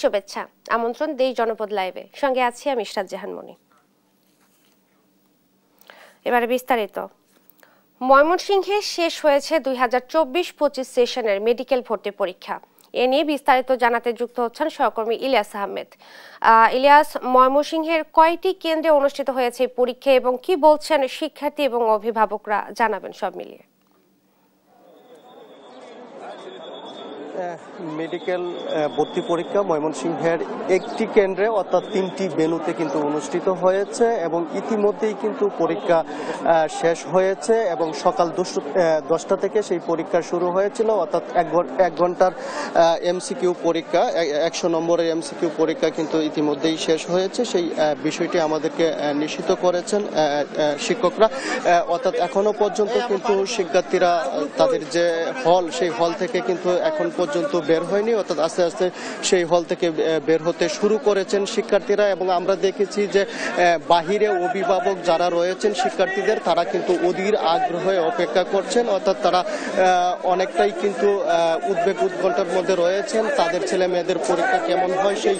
শুভেচ্ছা, আমন্ত্রণ দেশ জনপদ লাইভে। সঙ্গে আছি আমি ইশরাত জাহান মনি। এবারে বিস্তারিত। ময়মনসিংহে শেষ হয়েছে 2024-25 সেশনের মেডিকেল ভর্তি পরীক্ষা। এ নিয়ে বিস্তারিত জানাতে যুক্ত হচ্ছেন সহকর্মী ইলিয়াস আহমেদ। ইলিয়াস, ময়মনসিংহের কয়টি কেন্দ্রে অনুষ্ঠিত হয়েছে পরীক্ষা এবং কি বলছেন শিক্ষার্থী এবং অভিভাবকরা, জানাবেন সব মিলিয়ে। মেডিকেল ভর্তি পরীক্ষা ময়মনসিংহের একটি কেন্দ্রে অর্থাৎ 3টি ভেন্যুতে কিন্তু অনুষ্ঠিত হয়েছে এবং ইতিমধ্যেই কিন্তু পরীক্ষা শেষ হয়েছে এবং সকাল 10টা থেকে সেই পরীক্ষা শুরু হয়েছিল। অর্থাৎ এক ঘন্টার এমসিকিউ পরীক্ষা, 100 নম্বরের এমসিকিউ পরীক্ষা কিন্তু ইতিমধ্যেই শেষ হয়েছে। সেই বিষয়টি আমাদেরকে নিশ্চিত করেছেন শিক্ষকরা। অর্থাৎ এখনো পর্যন্ত কিন্তু শিক্ষার্থীরা তাদের যে হল, সেই হল থেকে কিন্তু এখন পর্যন্ত বের হয়নি। অর্থাৎ আস্তে আস্তে সেই হল থেকে বের হতে শুরু করেছেন শিক্ষার্থীরা এবং আমরা দেখেছি যে বাহিরে অভিভাবক যারা রয়েছেন শিক্ষার্থীদের, তারা কিন্তু অধীর আগ্রহে অপেক্ষা করছেন। অর্থাৎ তারা অনেকটাই কিন্তু উদ্বেগ উৎকণ্ঠার মধ্যে রয়েছেন। তাদের ছেলে মেয়েদের পরীক্ষা কেমন হয় সেই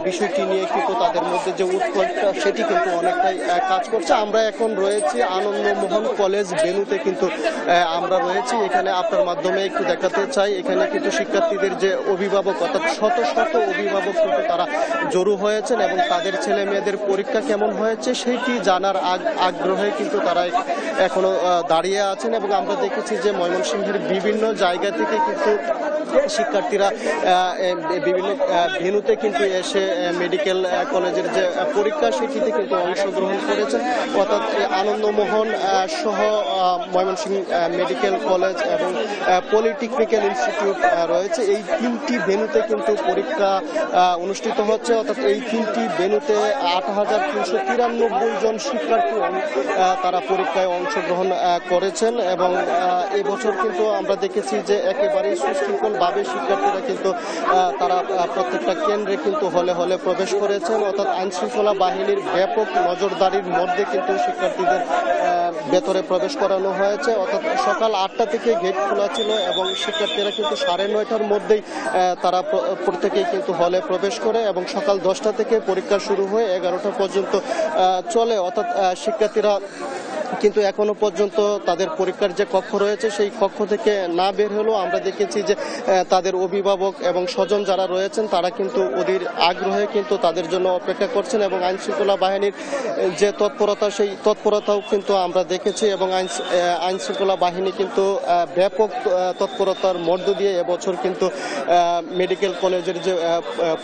বিষয়টি নিয়ে কিন্তু তাদের মধ্যে যে উৎকণ্ঠা সেটি কিন্তু অনেকটাই কাজ করছে। আমরা এখন রয়েছি আনন্দমোহন কলেজ ভেন্যুতে কিন্তু আমরা রয়েছি। এখানে আপনার মাধ্যমে একটু দেখাতে চাই, এখানে কিন্তু শিক্ষার্থীদের যে অভিভাবক অর্থাৎ শত শত অভিভাবক কিন্তু তারা জড়ো হয়েছেন এবং তাদের ছেলে মেয়েদের পরীক্ষা কেমন হয়েছে সেইটি জানার আগ্রহে কিন্তু তারা এখনো দাঁড়িয়ে আছেন এবং আমরা দেখেছি যে ময়মনসিংহের বিভিন্ন জায়গা থেকে কিন্তু শিক্ষার্থীরা বিভিন্ন ভেন্যুতে কিন্তু এসে মেডিকেল কলেজের যে পরীক্ষা সেটিতে কিন্তু অংশগ্রহণ করেছেন। অর্থাৎ আনন্দমোহন সহ ময়মনসিংহ মেডিকেল কলেজ এবং পলিটেকনিক্যাল ইনস্টিটিউট রয়েছে, এই 3টি ভেন্যুতে কিন্তু পরীক্ষা অনুষ্ঠিত হচ্ছে। অর্থাৎ এই 3টি ভেন্যুতে 8,393 জন শিক্ষার্থী তারা পরীক্ষায় অংশগ্রহণ করেছেন এবং এবছর কিন্তু আমরা দেখেছি যে একেবারেই সুশৃঙ্খলভাবে শিক্ষার্থীরা কিন্তু তারা প্রত্যেকটা কেন্দ্রে কিন্তু হলে হলে প্রবেশ করেছেন। অর্থাৎ আইনশৃঙ্খলা বাহিনীর ব্যাপক নজরদারির মধ্যে কিন্তু শিক্ষার্থীদের ভেতরে প্রবেশ করানো হয়েছে। অর্থাৎ সকাল 8টা থেকে গেট খোলা ছিল এবং শিক্ষার্থীরা কিন্তু 9:30টার মধ্যেই তারা প্রত্যেকেই কিন্তু হলে প্রবেশ করে এবং সকাল 10টা থেকে পরীক্ষা শুরু হয়ে 11টা পর্যন্ত চলে। অর্থাৎ শিক্ষার্থীরা কিন্তু এখনো পর্যন্ত তাদের পরীক্ষার যে কক্ষ রয়েছে সেই কক্ষ থেকে না বের হলেও আমরা দেখেছি যে তাদের অভিভাবক এবং স্বজন যারা রয়েছেন তারা কিন্তু অধীর আগ্রহে কিন্তু তাদের জন্য অপেক্ষা করছেন এবং আইনশৃঙ্খলা বাহিনীর যে তৎপরতা সেই তৎপরতাও কিন্তু আমরা দেখেছি এবং আইনশৃঙ্খলা বাহিনী কিন্তু ব্যাপক তৎপরতার মধ্য দিয়ে এবছর কিন্তু মেডিকেল কলেজের যে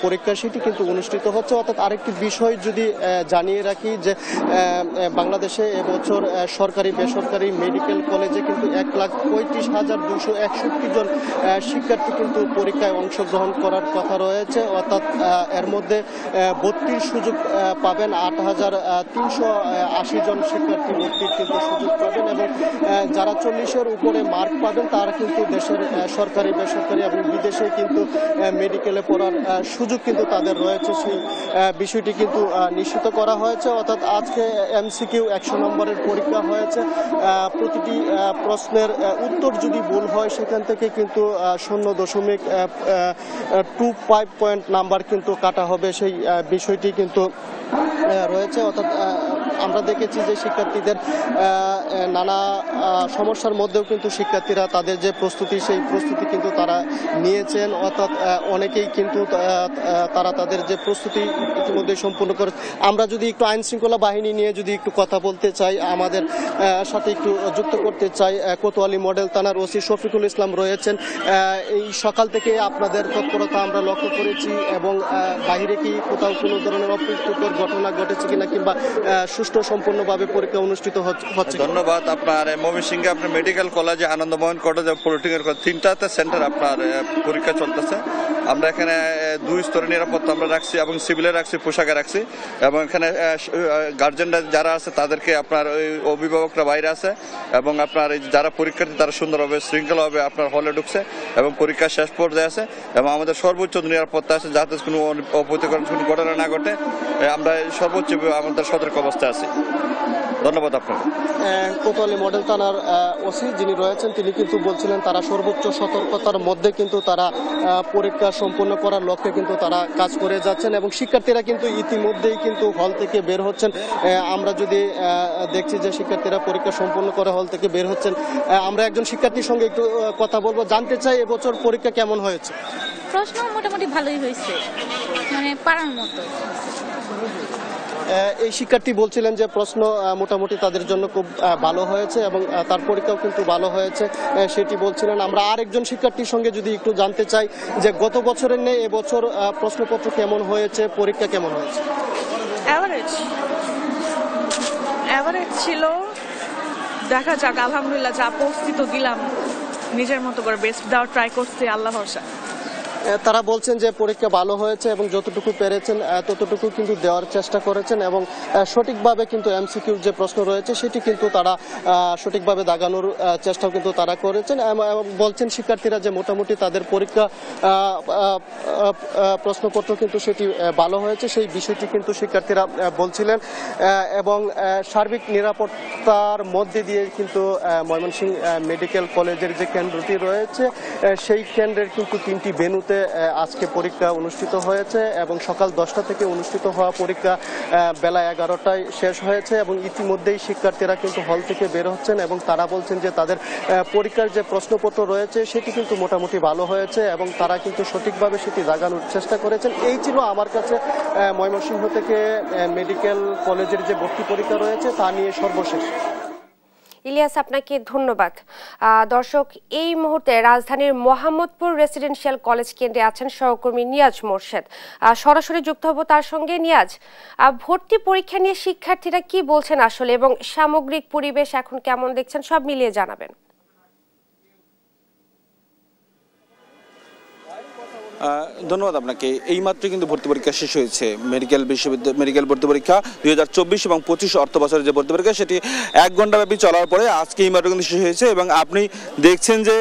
পরীক্ষা সেটি কিন্তু অনুষ্ঠিত হচ্ছে। অর্থাৎ আরেকটি বিষয় যদি জানিয়ে রাখি যে বাংলাদেশে এবছর সরকারি বেসরকারি মেডিকেল কলেজে কিন্তু 1,35,261 জন শিক্ষার্থী কিন্তু পরীক্ষায় অংশগ্রহণ করার কথা রয়েছে। অর্থাৎ এর মধ্যে ভর্তির সুযোগ পাবেন 8,380 জন শিক্ষার্থী ভর্তির কিন্তু সুযোগ পাবেন এবং যারা 40-এর উপরে মার্ক পাবেন তারা কিন্তু দেশের সরকারি বেসরকারি এবং বিদেশে কিন্তু মেডিকেলে পড়ার সুযোগ কিন্তু তাদের রয়েছে, সেই বিষয়টি কিন্তু নিশ্চিত করা হয়েছে। অর্থাৎ আজকে এমসিকিউ 100 নম্বরের পরীক্ষা হয়েছে। প্রতিটি প্রশ্নের উত্তর যদি ভুল হয় সেখান থেকে কিন্তু 0.25 পয়েন্ট নাম্বার কিন্তু কাটা হবে, সেই বিষয়টি কিন্তু রয়েছে। অর্থাৎ আমরা দেখেছি যে শিক্ষার্থীদের নানা সমস্যার মধ্যেও কিন্তু শিক্ষার্থীরা তাদের যে প্রস্তুতি সেই প্রস্তুতি কিন্তু তারা নিয়েছেন। অর্থাৎ অনেকেই কিন্তু তারা তাদের যে প্রস্তুতি ইতিমধ্যে সম্পূর্ণ করে। আমরা যদি একটু আইন শৃঙ্খলা বাহিনী নিয়ে যদি একটু কথা বলতে চাই, আমাদের সাথে একটু যুক্ত করতে চাই কোতোয়ালি মডেল থানার ওসি শফিকুল ইসলাম রয়েছেন। এই সকাল থেকে আপনাদের তৎপরতা আমরা লক্ষ্য করেছি এবং বাইরে কি কোথাও কোনো ধরনের অপ্রীতিকর ঘটনা ঘটেছে কিনা কিংবা সুষ্ঠু সম্পূর্ণভাবে পরীক্ষা অনুষ্ঠিত হচ্ছে? ধন্যবাদ। আপনার ময়মনসিংহে আপনার মেডিকেল কলেজে আনন্দমোহন কলেজ পলিটেকনিক্যাল 3টাতে সেন্টার আপনার পরীক্ষা চলতেছে। আমরা এখানে 2 স্তরের নিরাপত্তা আমরা রাখছি এবং সিভিলে রাখছি, পোশাকে রাখছি এবং এখানে গার্জেনরা যারা আছে তাদেরকে আপনার ওই অভিভাবকরা বাইরে আছে এবং আপনার যারা পরীক্ষার্থী তারা সুন্দরভাবে শৃঙ্খলাভাবে আপনার হলে ঢুকছে এবং পরীক্ষা শেষ পর্যায়ে আছে এবং আমাদের সর্বোচ্চ নিরাপত্তা আছে যাতে কোনো অপ্রীতিকর কোনো ঘটনা না ঘটে। আমরা সর্বোচ্চ আমাদের সতর্ক অবস্থায় আছি। ধন্যবাদ আপনাকে। কোতোয়ালি মডেল থানার ওসি যিনি রয়েছেন তিনি কিন্তু বলছিলেন তারা সর্বোচ্চ সতর্কতার মধ্যে কিন্তু তারা পরীক্ষা সম্পন্ন করার লক্ষ্যে কিন্তু তারা কাজ করে যাচ্ছেন এবং শিক্ষার্থীরা কিন্তু ইতিমধ্যেই কিন্তু হল থেকে বের হচ্ছেন। আমরা যদি দেখছি যে শিক্ষার্থীরা পরীক্ষা সম্পন্ন করে হল থেকে বের হচ্ছেন। আমরা একজন শিক্ষার্থীর সঙ্গে একটু কথা বলবো, জানতে চাই এবছর পরীক্ষা কেমন হয়েছে। প্রশ্ন মোটামুটি ভালোই হয়েছে, মানে পারার মতো। এই শিক্ষার্থী বলছিলেন যে প্রশ্ন মোটামুটি তাদের জন্য খুব ভালো হয়েছে এবং তার পরীক্ষাও কিন্তু ভালো হয়েছে সেটি বলছিলেন। আমরা আরেকজন শিক্ষার্থীর সঙ্গে যদি একটু জানতে চাই যে গত বছরের নেই এবছর প্রশ্নপত্র কেমন হয়েছে, পরীক্ষা কেমন হয়েছে। অ্যাভারেজ ছিল, দেখা যাক, আলহামদুলিল্লাহ যা প্রস্তুত দিলাম নিজের মতো করে বেস্ট দেওয়ার ট্রাই করছি, আল্লাহ ভরসা। তারা বলছেন যে পরীক্ষা ভালো হয়েছে এবং যতটুকু পেরেছেন ততটুকু কিন্তু দেওয়ার চেষ্টা করেছেন এবং সঠিকভাবে কিন্তু এমসিকিউর যে প্রশ্ন রয়েছে সেটি কিন্তু তারা সঠিকভাবে দাগানোর চেষ্টাও কিন্তু তারা করেছেন এবং বলছেন শিক্ষার্থীরা যে মোটামুটি তাদের পরীক্ষা প্রশ্নপত্র কিন্তু সেটি ভালো হয়েছে, সেই বিষয়টি কিন্তু শিক্ষার্থীরা বলছিলেন এবং সার্বিক নিরাপত্তার মধ্যে দিয়ে কিন্তু ময়মনসিংহ মেডিকেল কলেজের যে কেন্দ্রটি রয়েছে সেই কেন্দ্রের কিন্তু 3টি ভেন্যুতে আজকে পরীক্ষা অনুষ্ঠিত হয়েছে এবং সকাল 10টা থেকে অনুষ্ঠিত হওয়া পরীক্ষা বেলা 11টায় শেষ হয়েছে এবং ইতিমধ্যেই শিক্ষার্থীরা কিন্তু হল থেকে বের হচ্ছেন এবং তারা বলছেন যে তাদের পরীক্ষার যে প্রশ্নপত্র রয়েছে সেটি কিন্তু মোটামুটি ভালো হয়েছে এবং তারা কিন্তু সঠিকভাবে সেটি জাগানোর চেষ্টা করেছেন। এই ছিল আমার কাছে ময়মনসিংহ থেকে মেডিকেল কলেজের যে ভর্তি পরীক্ষা রয়েছে তা নিয়ে সর্বশেষ। ইলিয়াস, আপনাকে ধন্যবাদ। দর্শক, এই মুহূর্তে রাজধানীর মোহাম্মদপুর রেসিডেন্সিয়াল কলেজ কেন্দ্রে আছেন সহকর্মী নিয়াজ মোর্শেদ। সরাসরি যুক্ত হব তার সঙ্গে। নিয়াজ, ভর্তি পরীক্ষা নিয়ে শিক্ষার্থীরা কি বলছেন আসলে এবং সামগ্রিক পরিবেশ এখন কেমন দেখছেন, সব মিলিয়ে জানাবেন। ধন্যবাদ আপনাকে। এইমাত্র কিন্তু ভর্তি পরীক্ষা শেষ হয়েছে। মেডিকেল ভর্তি পরীক্ষা 2024 এবং 25 অর্থ বছরের যে ভর্তি পরীক্ষা সেটি 1 ঘন্টা ব্যাপী চলার পরে আজকে এইমাত্র কিন্তু শেষ হয়েছে এবং আপনি দেখছেন যে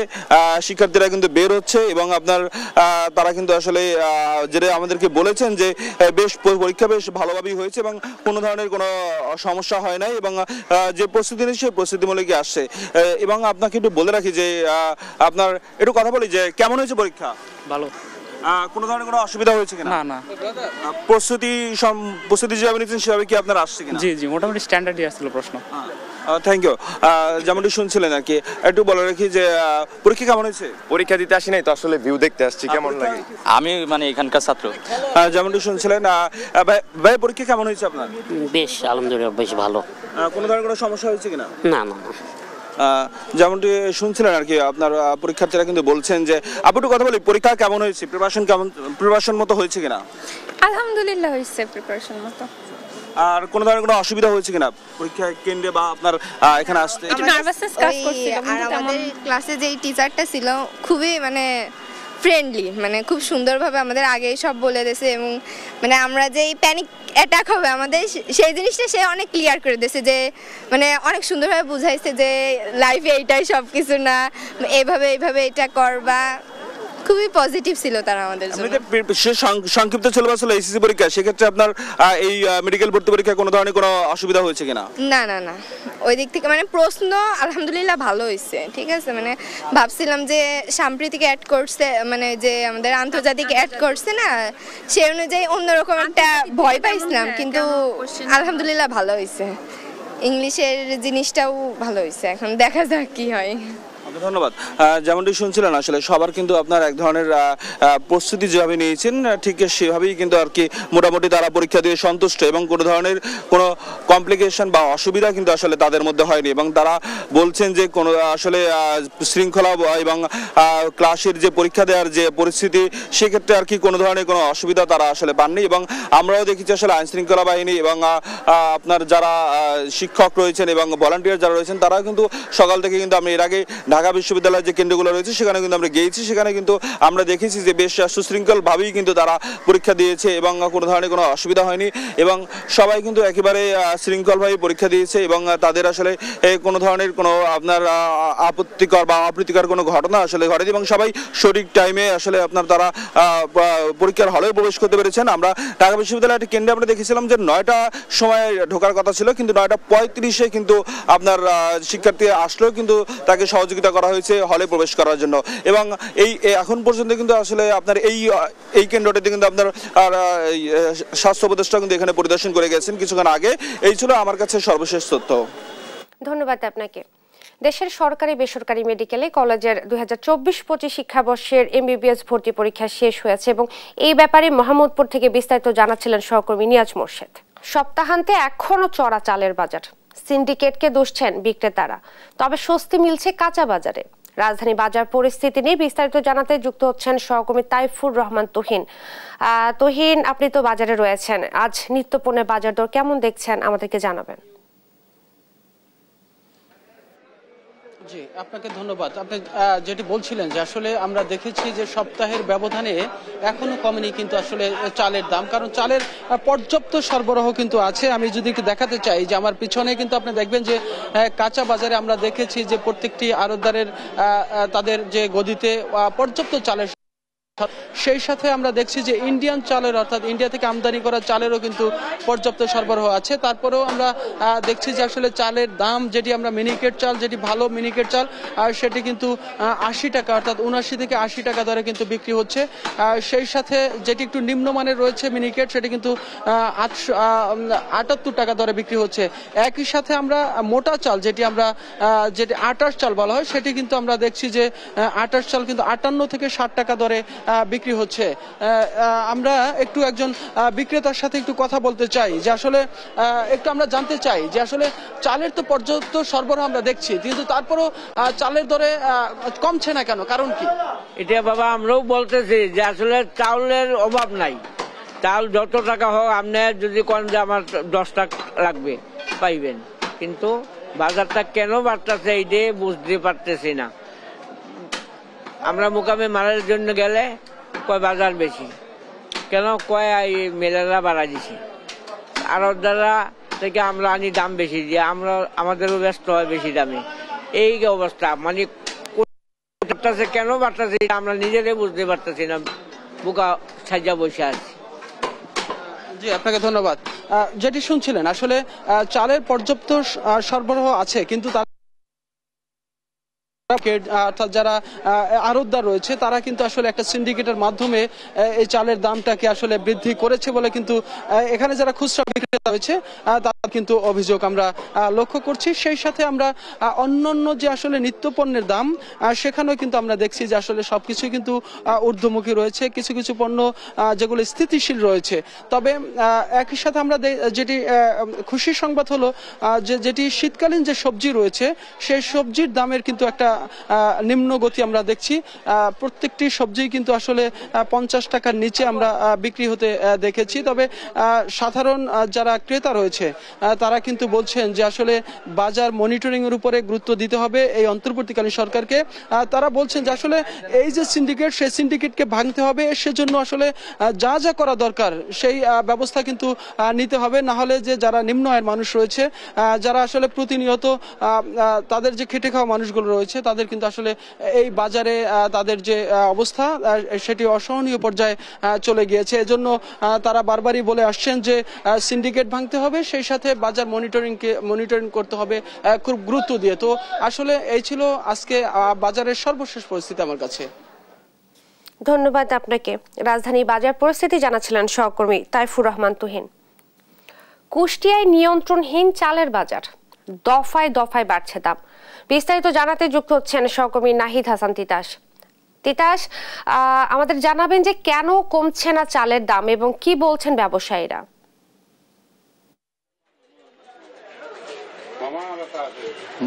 শিক্ষার্থীরা কিন্তু বের হচ্ছে এবং আপনার তারা কিন্তু আসলে যেটা আমাদেরকে বলেছেন যে পরীক্ষা বেশ ভালোভাবেই হয়েছে এবং কোনো ধরনের কোনো সমস্যা হয় নাই এবং যে প্রস্তুতি নিয়েছে সেই প্রস্তুতিমূলক আসছে। এবং আপনাকে একটু বলে রাখি যে আপনার একটু কথা বলি যে কেমন হয়েছে পরীক্ষা। ভালো। কোনো ধরনের কোনো অসুবিধা হয়েছে কিনা? না না, প্রস্তুতি যেভাবে নিচ্ছেন সেভাবে কি আপনার আসছে কিনা? জি জি, মোটামুটি স্ট্যান্ডার্ডই আসছিল প্রশ্ন। Thank you. যেমনটি শুনছিলেন আর কি, একটু বলে রাখি যে পরীক্ষা কেমন হয়েছে? পরীক্ষা দিতে আসি নাই তো, আসলে ভিউ দেখতে আসছি কেমন লাগে। আমি মানে এখানকার ছাত্র। যেমনটি শুনছিলেন ভাই, পরীক্ষা কেমন হয়েছে আপনার? বেশ, আলহামদুলিল্লাহ বেশ ভালো। কোনো ধরনের কোনো সমস্যা হয়েছে কিনা? না না। যেমনটি শুনছিলেন আর কি, আপনার পরীক্ষার্থীরা কিন্তু বলছেন যে আপনি একটু কথা বলি, পরীক্ষা কেমন হয়েছে, প্রিপারেশন মতো হয়েছে কিনা? আলহামদুলিল্লাহ হয়েছে প্রিপারেশন মতো। আর কোনো ধরনের কোনো অসুবিধা হয়েছে কিনা পরীক্ষা কেন্দ্রে বা আপনার এখানে আসতে? একটু নার্ভাসনেস কাজ করছিল। আর আমাদের ক্লাসে যেই টিচারটা ছিল খুবই মানে ফ্রেন্ডলি, মানে খুব সুন্দরভাবে আমাদের আগেই সব বলে দিয়েছে এবং মানে আমরা যেই প্যানিক অ্যাটাক হবে আমাদের সেই জিনিসটা সে অনেক ক্লিয়ার করে দিয়েছে, যে মানে অনেক সুন্দরভাবে বুঝাইছে যে লাইফে এইটাই সব কিছু না, এইভাবে এটা করবা। খুবই পজিটিভ ছিল তারা আমাদের জন্য। সংক্ষিপ্ত ছিল আসলে এসএসসি পরীক্ষা, সেক্ষেত্রে আপনার এই মেডিকেল ভর্তি পরীক্ষা কোনো ধরনের কোনো অসুবিধা হয়েছে কিনা? না না না, ওই দিক থেকে মানে প্রশ্ন আলহামদুলিল্লাহ ভালো হয়েছে, ঠিক আছে। মানে ভাবছিলাম যে সাম্প্রতিক অ্যাড করছে, মানে যে আমাদের আন্তর্জাতিক অ্যাড করছে না, সেই অনুযায়ী অন্যরকম একটা ভয় পাইছিলাম, কিন্তু আলহামদুলিল্লাহ ভালো হয়েছে। ইংলিশের জিনিসটাও ভালো হয়েছে, এখন দেখা যাক কি হয়। ধন্যবাদ। যেমনটি শুনছিলেন আসলে সবার কিন্তু আপনার এক ধরনের প্রস্তুতি যেভাবে নিয়েছেন ঠিক সেভাবেই কিন্তু আর কি মোটামুটি তারা পরীক্ষা দিয়ে সন্তুষ্ট এবং কোনো ধরনের কোনো কমপ্লিকেশন বা অসুবিধা কিন্তু আসলে তাদের মধ্যে হয়নি এবং তারা বলছেন যে কোনো আসলে শৃঙ্খলা এবং ক্লাসের যে পরীক্ষা দেওয়ার যে পরিস্থিতি সেক্ষেত্রে আর কি কোনো ধরনের কোনো অসুবিধা তারা আসলে পাননি এবং আমরাও দেখেছি আসলে আইনশৃঙ্খলা বাহিনী এবং আপনার যারা শিক্ষক রয়েছেন এবং ভলান্টিয়ার যারা রয়েছেন তারাও কিন্তু সকাল থেকে কিন্তু আমি এর আগে ঢাকা ঢাকা বিশ্ববিদ্যালয়ের যে কেন্দ্রগুলো রয়েছে সেখানে কিন্তু আমরা গিয়েছি, সেখানে কিন্তু আমরা দেখেছি যে বেশ সুশৃঙ্খলভাবেই কিন্তু তারা পরীক্ষা দিয়েছে এবং কোনো ধরনের কোনো অসুবিধা হয়নি এবং সবাই কিন্তু একেবারে শৃঙ্খলভাবে পরীক্ষা দিয়েছে এবং তাদের আসলে কোনো ধরনের কোনো আপনার আপত্তিকর বা অপ্রীতিকর কোনো ঘটনা আসলে ঘটেনি এবং সবাই সঠিক টাইমে আসলে আপনার তারা পরীক্ষার হলে প্রবেশ করতে পেরেছেন। আমরা ঢাকা বিশ্ববিদ্যালয়ের কেন্দ্রে আমরা দেখেছিলাম যে 9টা সময় ঢোকার কথা ছিল, কিন্তু 9:35 কিন্তু আপনার শিক্ষার্থী আসলেও কিন্তু তাকে সহযোগিতা করা হয়েছে হলে প্রবেশ করার জন্য এবং এই এখন পর্যন্ত কিন্তু আসলে আপনার এই কেন্দ্রটিতে কিন্তু আপনার স্বাস্থ্য উপদেষ্টা কিন্তু এখানে পরিদর্শন করে গেছেন কিছুক্ষণ আগে। এই ছিল আমার কাছে সর্বশেষ তথ্য। ধন্যবাদ আপনাকে। দেশের সরকারি বেসরকারি মেডিকেলে কলেজের 2024-25 শিক্ষাবর্ষের MBBS ভর্তি পরীক্ষা শেষ হয়েছে এবং এই ব্যাপারে মোহাম্মদপুর থেকে বিস্তারিত জানাচ্ছিলেন সহকর্মী নিয়াজ মোর্শেদ। সপ্তাহান্তে এখনো চড়া চালের বাজার, সিন্ডিকেটকে দুষছেন বিক্রেতারা, তবে স্বস্তি মিলছে কাঁচা বাজারে। রাজধানী বাজার পরিস্থিতি নিয়ে বিস্তারিত জানাতে যুক্ত হচ্ছেন সহকর্মী তাইফুর রহমান তুহিন। তুহিন, আপনি তো বাজারে রয়েছেন, আজ নিত্যপণ্যের বাজার দর কেমন দেখছেন আমাদেরকে জানাবেন। জি, আপনাকে ধন্যবাদ। আপনি যেটি বলছিলেন যে আসলে আমরা দেখেছি যে সপ্তাহের ব্যবধানে এখনো কমেনি কিন্তু আসলে চালের দাম, কারণ চালের পর্যাপ্ত সরবরাহ কিন্তু আছে। আমি যদি একটু দেখাতে চাই যে আমার পিছনে কিন্তু আপনি দেখবেন যে কাঁচা বাজারে আমরা দেখেছি যে প্রত্যেকটি আড়তদারের তাদের যে গদিতে পর্যাপ্ত চালের, সেই সাথে আমরা দেখছি যে ইন্ডিয়ান চালের অর্থাৎ ইন্ডিয়া থেকে আমদানি করা চালেরও কিন্তু পর্যাপ্ত সরবরাহ আছে। তারপরেও আমরা দেখছি যে আসলে চালের দাম, যেটি আমরা মিনিকেট চাল, যেটি ভালো মিনিকেট চাল, সেটি কিন্তু 80 টাকা অর্থাৎ 79 থেকে 80 টাকা দরে কিন্তু বিক্রি হচ্ছে। সেই সাথে যেটি একটু নিম্নমানের রয়েছে মিনিকেট, সেটি কিন্তু 78 টাকা দরে বিক্রি হচ্ছে। একই সাথে আমরা মোটা চাল, যেটি আটাশ চাল বলা হয়, সেটি কিন্তু আমরা দেখছি যে আটাশ চাল কিন্তু 58 থেকে 60 টাকা দরে বিক্রি হচ্ছে। আমরা একটু একজন বিক্রেতার সাথে একটু কথা বলতে চাই যে আসলে একটু আমরা জানতে চাই যে আসলে চালের তো পর্যাপ্ত সরবরাহ আমরা দেখছি, কিন্তু তারপরও চালের দরে কমছে না কেন, কারণ কি? এটা বাবা আমরাও বলতেছি যে আসলে চাউলের অভাব নাই, চাল যত টাকা হোক আপনি যদি কোন যে আমার 10 টাকা লাগবে পাইবেন, কিন্তু বাজারটা কেন বাড়তেছে এইটাই বুঝতে পারতেছি না। আমরা মোকামে মারার জন্য গেলে কয় বাজার বেশি, কেন কয় মেলারা বাড়া দিছে, আড়তদাররা থেকে আমরা আনি দাম বেশি দিয়ে আমাদেরও ব্যস্ত হয় বেশি দামে। এই অবস্থা, মানে কেন বাড়তেছে আমরা নিজেরাই বুঝতে পারতেছি না, বোকা সাজা বসে আছি। জি, আপনাকে ধন্যবাদ। যেটি শুনছিলেন আসলে চালের পর্যাপ্ত সরবরাহ আছে, কিন্তু অর্থাৎ যারা আড়তদার রয়েছে তারা কিন্তু আসলে একটা সিন্ডিকেটের মাধ্যমে এই চালের দামটাকে আসলে বৃদ্ধি করেছে বলে কিন্তু এখানে যারা খুচরা বিক্রেতা রয়েছে তারা কিন্তু অভিযোগ আমরা লক্ষ্য করছি। সেই সাথে আমরা অন্যান্য যে আসলে নিত্যপণ্যের দাম, সেখানেও কিন্তু আমরা দেখছি যে আসলে সবকিছু কিন্তু ঊর্ধ্বমুখী রয়েছে, কিছু কিছু পণ্য যেগুলো স্থিতিশীল রয়েছে। তবে একই সাথে আমরা যেটি খুশির সংবাদ হলো যেটি শীতকালীন যে সবজি রয়েছে সেই সবজির দামের কিন্তু একটা নিম্ন গতি আমরা দেখছি। প্রত্যেকটি সবজি কিন্তু আসলে 50 টাকার নিচে আমরা বিক্রি হতে দেখেছি। তবে সাধারণ যারা ক্রেতা রয়েছে তারা কিন্তু বলছেন যে আসলে বাজার মনিটরিং এর উপরে গুরুত্ব দিতে হবে এই অন্তর্বর্তীকালীন সরকারকে। তারা বলছেন যে আসলে এই যে সিন্ডিকেট, সেই সিন্ডিকেটকে ভাঙতে হবে, সেজন্য আসলে যা যা করা দরকার সেই ব্যবস্থা কিন্তু নিতে হবে। না হলে যে যারা নিম্ন আয়ের মানুষ রয়েছে, যারা আসলে প্রতিনিয়ত তাদের যে খেটে খাওয়া মানুষগুলো রয়েছে, তাদের কিন্তু আসলে এই বাজারে তাদের যে অবস্থা সেটি অসহনীয় পর্যায়ে চলে গিয়েছে। এজন্য তারা বারবারই বলে আসছেন যে সিন্ডিকেট ভাঙতে হবে, সেই সাথে বাজার মনিটরিং করতে হবে খুব গুরুত্ব দিয়ে। তো আসলে এই ছিল আজকে বাজারের সর্বশেষ পরিস্থিতি আমার কাছে। ধন্যবাদ আপনাকে। রাজধানী বাজার পরিস্থিতি জানাচ্ছিলেন সহকর্মী তাইফুর রহমান তুহিন। কুষ্টিয়ায় নিয়ন্ত্রণহীন চালের বাজার, দফায় দফায় বাড়ছে দাম। বিস্তারিত জানাতে যুক্ত হচ্ছেন সহকর্মী নাহিদ হাসান তিতাস। আমাদের জানাবেন যে কেন কমছে না চালের দাম এবং কি বলছেন ব্যবসায়ীরা।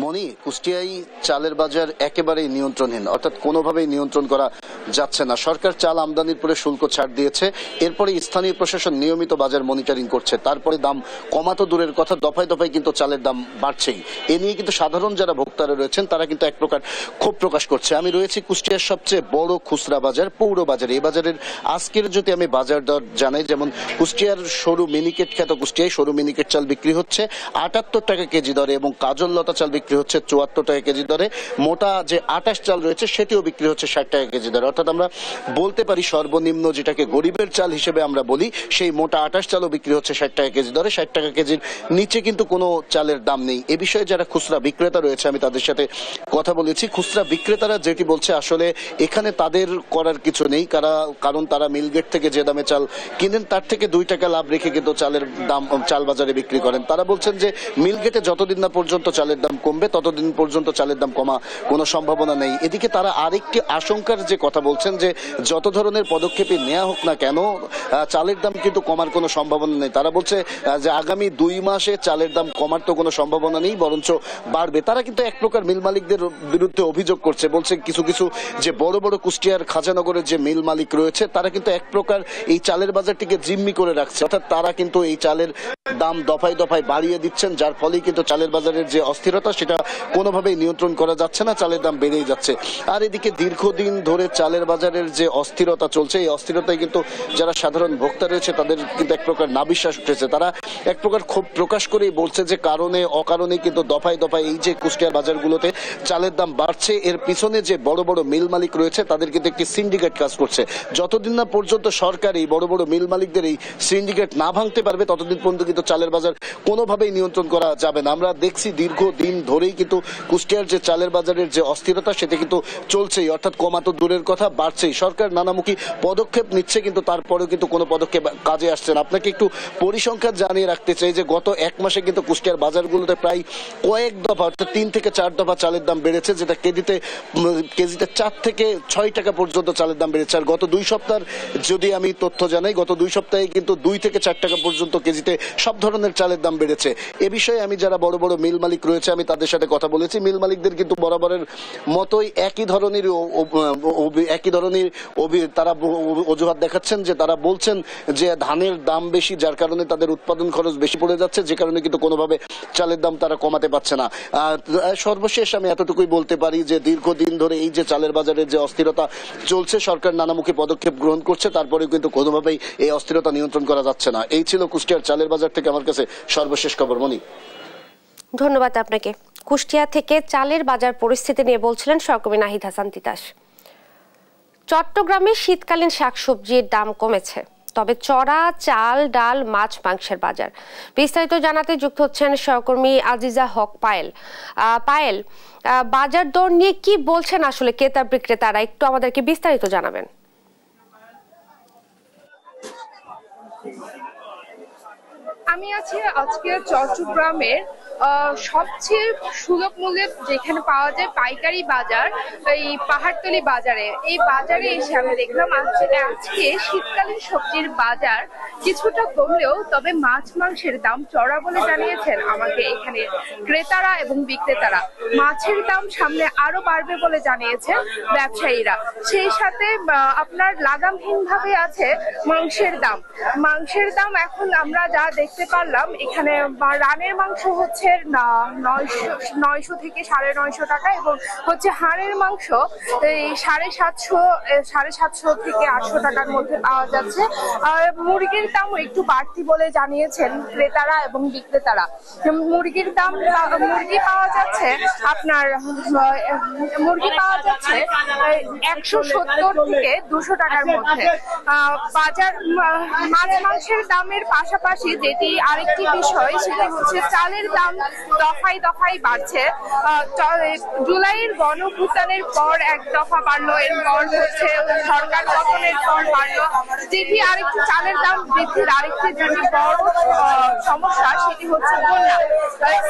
মনি, কুষ্টিয়ায় চালের বাজার একেবারেই নিয়ন্ত্রণহীন, অর্থাৎ কোনোভাবেই নিয়ন্ত্রণ করা যাচ্ছে না। সরকার চাল আমদানির পরে শুল্ক ছাড় দিয়েছে, এরপরে স্থানীয় প্রশাসন নিয়মিত বাজার মনিটরিং করছে, তারপরে দাম কমাতো দূরের কথা, দফায় দফায় কিন্তু চালের দাম বাড়ছেই। এ নিয়ে কিন্তু সাধারণ যারা ভোক্তারা রয়েছেন তারা কিন্তু এক প্রকার ক্ষোভ প্রকাশ করছে। আমি রয়েছি কুষ্টিয়ার সবচেয়ে বড় খুচরা বাজার পৌর বাজার। এই বাজারের আজকের যদি আমি বাজার দর জানাই, যেমন কুষ্টিয়ার সরু মিনিকেট খ্যাত কুষ্টিয়ায় সরু মিনিকেট চাল বিক্রি হচ্ছে 78 টাকা কেজি দরে এবং কাজল লতা চাল বিক্রি হচ্ছে 74 টাকা কেজি দরে। মোটা যে 28 চাল রয়েছে সেটিও বিক্রি হচ্ছে 60 টাকা কেজি দরে। অর্থাৎ আমরা বলতে পারি সর্বনিম্ন যেটাকে গরিবের চাল হিসেবে আমরা বলি, সেই মোটা 28 চালও বিক্রি হচ্ছে 60 টাকা কেজি দরে। 60 টাকা কেজির নিচে কিন্তু কোনো চালের দাম নেই। এ বিষয়ে যারা খুচরা বিক্রেতা রয়েছে আমি তাদের সাথে কথা বলেছি। খুচরা বিক্রেতারা যেটি বলছে, আসলে এখানে তাদের করার কিছু নেই, কারণ তারা মিলগেট থেকে যে দামে চাল কিনেন তার থেকে 2 টাকা লাভ রেখে কিন্তু চালের দাম চাল বাজারে বিক্রি করেন। তারা বলছেন যে মিলগেটে যতদিন না পর্যন্ত চালের দাম কমবে ততদিন পর্যন্ত চালের দাম কমা কোনো সম্ভাবনা নেই। এদিকে তারা আরেকটি আশঙ্কার যে কথা বলছেন যে যত ধরনের পদক্ষেপই নেওয়া হোক না কেন চালের দাম কিন্তু কমার কোনো সম্ভাবনা নেই। তারা বলছে যে আগামী 2 মাসে চালের দাম কমার তো কোনো সম্ভাবনা নেই, বরঞ্চ বাড়বে। তারা কিন্তু এক প্রকার মিল মালিকদের বিরুদ্ধে অভিযোগ করছে, বলছে কিছু কিছু যে বড় বড় কুষ্টিয়ার খাজানগরের যে মিল মালিক রয়েছে তারা কিন্তু এক প্রকার এই চালের বাজারটিকে জিম্মি করে রাখছে, অর্থাৎ তারা কিন্তু এই চালের দাম দফায় দফায় বাড়িয়ে দিচ্ছেন, যার ফলে কিন্তু চালের বাজারের যে অস্থিরতা সেটা কোনোভাবেই নিয়ন্ত্রণ করা যাচ্ছে না, চালের দাম বেড়েই যাচ্ছে। আর এদিকে দীর্ঘদিন ধরে চালের বাজারের যে অস্থিরতা চলছে, এই অস্থিরতায় কিন্তু যারা সাধারণ ভোক্তা রয়েছে তাদের কিন্তু এক প্রকার নাবিশ্বাস উঠেছে। তারা এক প্রকার ক্ষোভ প্রকাশ করেই বলছে যে কারণে অকারণে কিন্তু দফায় দফায় এই যে কুষ্টিয়ার বাজারগুলোতে চালের দাম বাড়ছে, এর পিছনে যে বড় বড় মিল মালিক রয়েছে তাদের কিন্তু একটি সিন্ডিকেট কাজ করছে। যতদিন না পর্যন্ত সরকার এই বড় বড় মিল মালিকদের এই সিন্ডিকেট না ভাঙতে পারবে ততদিন পর্যন্ত কিন্তু চালের বাজার কোনোভাবেই নিয়ন্ত্রণ করা যাবে না। আমরা দেখছি দীর্ঘদিন ধরেই কিন্তু কুষ্টিয়ার যে চালের বাজারের যে অস্থিরতা সেটা কিন্তু চলছেই, অর্থাৎ কমাতো দূরের কথা বাড়ছেই। সরকার নানামুখী পদক্ষেপ নিচ্ছে কিন্তু তারপরেও কিন্তু কোনো পদক্ষেপ কাজে আসছে না। আপনাকে একটু পরিসংখ্যান জানিয়ে রাখতে চাই যে গত 1 মাসে কিন্তু কুষ্টিয়ার বাজারগুলোতে প্রায় কয়েক দফা অর্থাৎ 3 থেকে 4 দফা চালের দাম বেড়েছে, যেটা কেজিতে 4 থেকে 6 টাকা পর্যন্ত চালের দাম বেড়েছে। আর গত 2 সপ্তাহ যদি আমি তথ্য জানাই, গত 2 সপ্তাহে কিন্তু 2 থেকে 4 টাকা পর্যন্ত কেজিতে সব ধরনের চালের দাম বেড়েছে। এ বিষয়ে আমি যারা বড় বড় মিল মালিক রয়েছে আমি তাদের সাথে কথা বলেছি। মিল মালিকদের কিন্তু বরাবরের মতোই একই ধরনের তারা অজুহাত দেখাচ্ছেন, যে তারা বলছেন যে ধানের দাম বেশি, যার কারণে তাদের উৎপাদন খরচ বেশি পড়ে যাচ্ছে, যে কারণে কিন্তু কোনোভাবে চালের দাম তারা কমাতে পারছে না। সর্বশেষ আমি এতটুকুই বলতে পারি যে দীর্ঘদিন ধরে এই যে চালের বাজারের যে অস্থিরতা চলছে, সরকার নানামুখী পদক্ষেপ গ্রহণ করছে, তারপরেও কিন্তু কোনোভাবেই এই অস্থিরতা নিয়ন্ত্রণ করা যাচ্ছে না। এই ছিল কুষ্টিয়ার চালের বাজার থেকে আমার কাছে সর্বশেষ খবর। মনি, ধন্যবাদ আপনাকে। কুষ্টিয়া থেকে চালের বাজার পরিস্থিতি নিয়ে বলছিলেন সহকর্মী নাহিদ হাসান তিতাস। চট্টগ্রামে শীতকালীন শাকসবজির দাম কমেছে, তবে চড়া চাল, ডাল, মাছ, মাংসের বাজার। বিস্তারিত জানাতে যুক্ত হচ্ছেন সহকর্মী আজিজা হক পায়েল। পায়েল, বাজার দর নিয়ে কি বলছেন আসলে ক্রেতা বিক্রেতারা, একটু আমাদেরকে বিস্তারিত জানাবেন। আমি আছি আজকে চট্টগ্রামের সবচেয়ে সুলভ মূল্যে যেখানে পাওয়া যায় পাইকারি বাজার, এই পাহাড়তলি বাজারে। এই বাজারে এসে আমি দেখলাম আজকে শীতকালীন সবজির বাজার কিছুটা কমলেও তবে মাছ মাংসের দাম চড়া বলে জানিয়েছেন আমাকে এখানে ক্রেতারা এবং বিক্রেতারা। মাছের দাম সামনে আরো বাড়বে বলে জানিয়েছেন ব্যবসায়ীরা। সেই সাথে আপনার লাগামহীন ভাবে আছে মাংসের দাম। মাংসের দাম এখন আমরা যা দেখতে পারলাম এখানে রানের মাংস হচ্ছে 900 থেকে 950 টাকা এবং হচ্ছে হাড়ের মাংস 750 থেকে 800 টাকার মধ্যে পাওয়া যাচ্ছে। মুরগির দাম একটু বাড়তি বলে জানিয়েছেন ক্রেতারা এবং বিক্রেতারা। মুরগির দাম মুরগি পাওয়া যাচ্ছে 170 থেকে 200 টাকার মধ্যে। বাজার মাছ মাংসের দামের পাশাপাশি যেটি আরেকটি বিষয় সেটি হচ্ছে চালের দাম দফায় দফায় বাড়ছে। জুলাইয়ের গণঅভ্যুত্থানের পর 1 দফা বাড়লো, এরপর হচ্ছে সরকার পতনের পর বাড়লো, যেটি আরেকটি চালের দাম বৃদ্ধির আরেকটি যেটি বড় সমস্যা সেটি হচ্ছে বন্যা।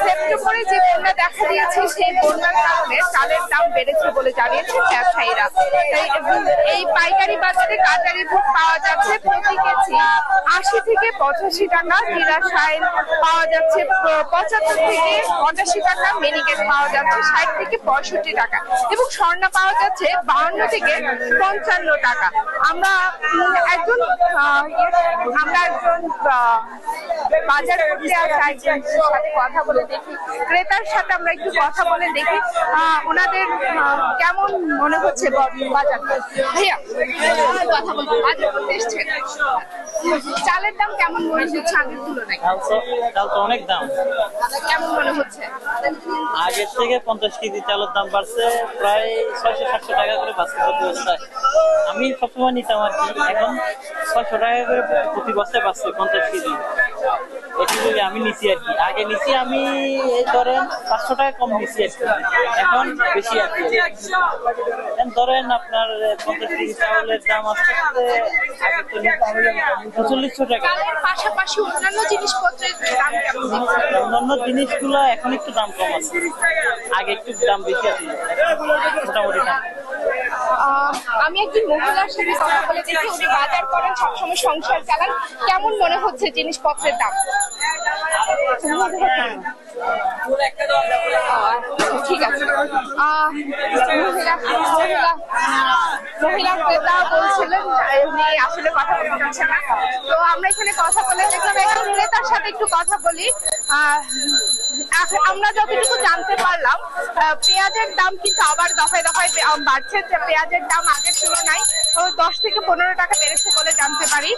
সেপ্টেম্বরে যে বন্যা দেখা দিয়েছে সেই বন্যার কারণে চালের দাম বেড়েছে বলে জানিয়েছেন ব্যবসায়ীরা। এই পাইকারি বাজারে কাটারি ভোগ পাওয়া যাচ্ছে প্রতি কেজি 80 থেকে 85 টাকা, জিরা শাইল পাওয়া যাচ্ছে 75 থেকে 85 টাকা, মিনিকেট পাওয়া যাচ্ছে 60 থেকে 65 টাকা এবং স্বর্ণা পাওয়া যাচ্ছে 52 থেকে 55 টাকা। আমরা একজন বাজার করতে আসা একজনের সাথে কথা বলে দেখি, ক্রেতার সাথে আমরা একটু কথা বলে দেখি ওনাদের কেমন মনে হচ্ছে বাজারটা। ভাইয়া কথা বলবো, বাজার করতে এসছেন, চালের দাম কেমন মনে হচ্ছে আগের তুলনায়? চাল তো অনেক দাম, কেমন মনে হচ্ছে? আগের থেকে 50 কেজি চালের দাম বাড়ছে, প্রায় 600-700 টাকা করে বাড়ছে প্রতি বস্তায়। আমি সবসময় নিতাম আর কি, এখন 600 টাকা করে প্রতি বস্তায় বাড়ছে 50 কেজি। এটি আমি নিচ্ছি আর কি, আগে নিচ্ছি আমি এই ধরেন 500 টাকা কম নিচ্ছি আর কি, এখন বেশি আর কি। ধরেন আপনার 50 কেজি চাউলের দাম আসছে 4500 টাকা। পাশাপাশি অন্যান্য জিনিসপত্রের দাম কেমন? অন্যান্য জিনিসগুলো এখন একটু দাম কম আছে, আগে একটু দাম বেশি আছে, মোটামুটি দাম। আমি একজন মহিলার সাথে কথা বলে দেখি, উনি বাজার করেন, সবসময় সংসার চালান, কেমন মনে হচ্ছে জিনিসপত্রের দাম? ঠিক আছে, মহিলা ক্রেতা বলছিলেন উনি আসলে কথা বলতে পারছে না, তো আমরা এখানে কথা বলে দেখলাম। একজন ক্রেতার সাথে একটু কথা বলি। আমরা যতটুকু জানতে পারলাম, পেঁয়াজের দাম কিন্তু আবার দফায় দফায় বাড়ছে, পেঁয়াজের দাম আগের তুলনায় 10 থেকে 15 টাকা বেড়েছে বলে জানতে পারি।